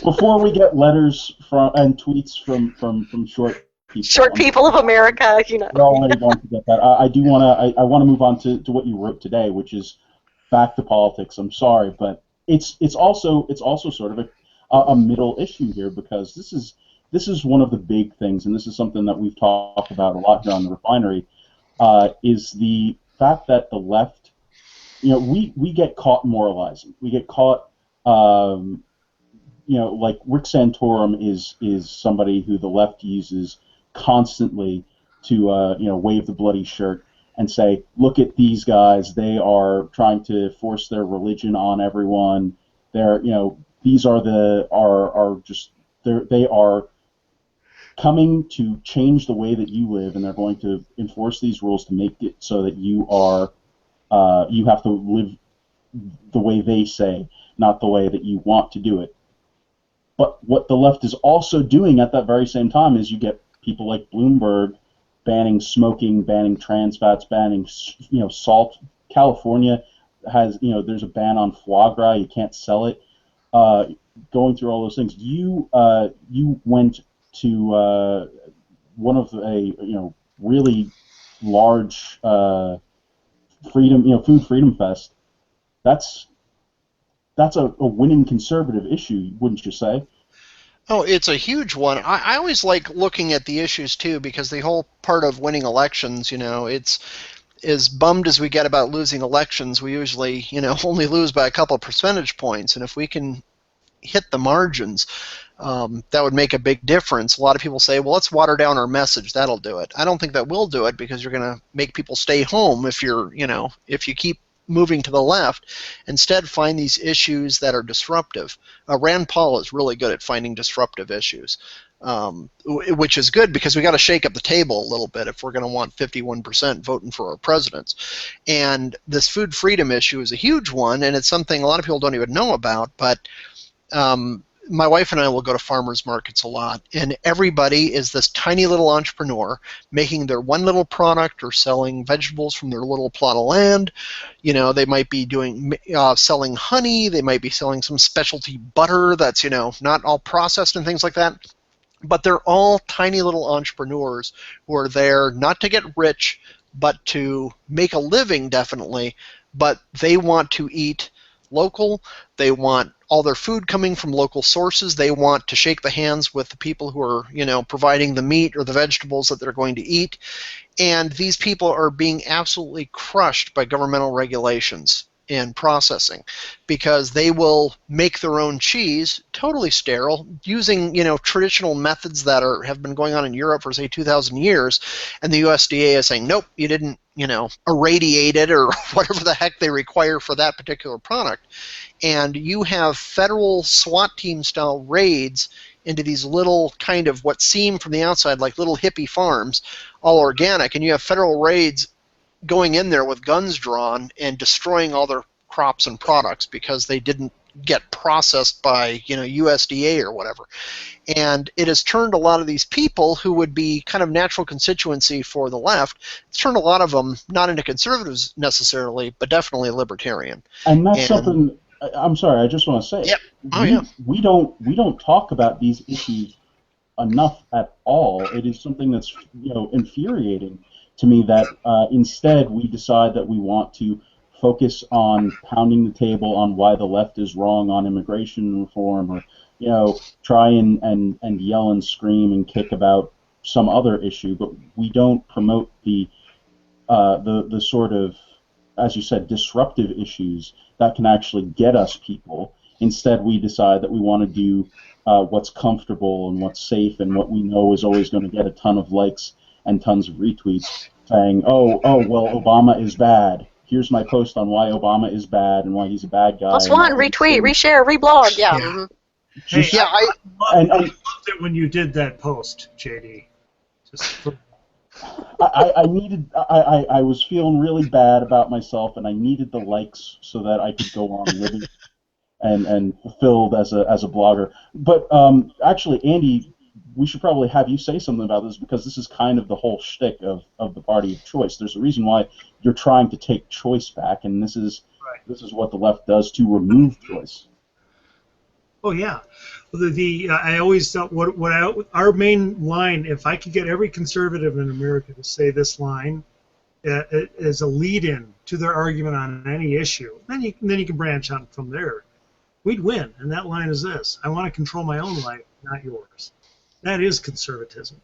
before we get letters from and tweets from Short people of America, you know. we're already going to get that. I do want to. I want to move on to what you wrote today, which is back to politics. I'm sorry, but it's also sort of a middle issue here, because this is one of the big things, and this is something that we've talked about a lot here on the Refinery, is the fact that the left, we get caught moralizing. We get caught, like Rick Santorum is somebody who the left uses constantly to, wave the bloody shirt and say, look at these guys, they are trying to force their religion on everyone. They're, these are they are coming to change the way that you live, and they're going to enforce these rules to make it so that you have to live the way they say, not the way that you want to do it. But what the left is also doing at that very same time is you get people like Bloomberg banning smoking, banning trans fats, banning salt. California has there's a ban on foie gras. You can't sell it. Going through all those things, you went to one of a really large food freedom fest. That's a winning conservative issue, wouldn't you say? Oh, it's a huge one. I always like looking at the issues too, because the whole part of winning elections, it's as bummed as we get about losing elections, we usually, only lose by a couple of percentage points. And if we can hit the margins, that would make a big difference. A lot of people say, well, let's water down our message. That'll do it. I don't think that will do it, because you're going to make people stay home if if you keep moving to the left. Instead, find these issues that are disruptive. Rand Paul is really good at finding disruptive issues, which is good, because we got to shake up the table a little bit if we're going to want 51% voting for our presidents. And this food freedom issue is a huge one, and it's something a lot of people don't even know about. But my wife and I will go to farmers markets a lot, and everybody is this tiny little entrepreneur making their one little product or selling vegetables from their little plot of land. They might be doing selling honey. They might be selling some specialty butter that's not all processed and things like that. But they're all tiny little entrepreneurs who are there not to get rich, but to make a living, definitely. But they want to eat local. They want all their food coming from local sources. They want to shake the hands with the people who are, providing the meat or the vegetables that they're going to eat. And these people are being absolutely crushed by governmental regulations in processing, because they will make their own cheese, totally sterile, using traditional methods that have been going on in Europe for say 2,000 years, and the USDA is saying, nope, you didn't irradiate it or whatever the heck they require for that particular product. And you have federal SWAT team style raids into these little kind of what seem from the outside like little hippie farms, all organic, and you have federal raids going in there with guns drawn and destroying all their crops and products because they didn't get processed by USDA or whatever. And it has turned a lot of these people who would be kind of natural constituency for the left, it's turned a lot of them not into conservatives necessarily, but definitely libertarian. And that's something. I'm sorry, I just want to say. Yep. We don't talk about these issues enough at all. It is something that's infuriating to me that instead we decide that we want to focus on pounding the table on why the left is wrong on immigration reform, or try and yell and scream and kick about some other issue, but we don't promote the sort of, as you said, disruptive issues that can actually get us people. Instead, we decide that we want to do what's comfortable and what's safe and what we know is always going to get a ton of likes and tons of retweets, saying, oh, well, Obama is bad. Here's my post on why Obama is bad and why he's a bad guy. Plus one, retweet, reshare, reblog, yeah. Yeah. Hey, Yeah, I loved it when you did that post, JD. I was feeling really bad about myself, and I needed the likes so that I could go on living and fulfilled as a blogger. But actually, Andy, we should probably have you say something about this, because this is kind of the whole shtick of the party of choice. There's a reason why you're trying to take choice back, and this is what the left does to remove choice. Oh yeah, I always thought our main line. If I could get every conservative in America to say this line as a lead-in to their argument on any issue, then you can branch out from there. We'd win, and that line is this: I want to control my own life, not yours. That is conservatism.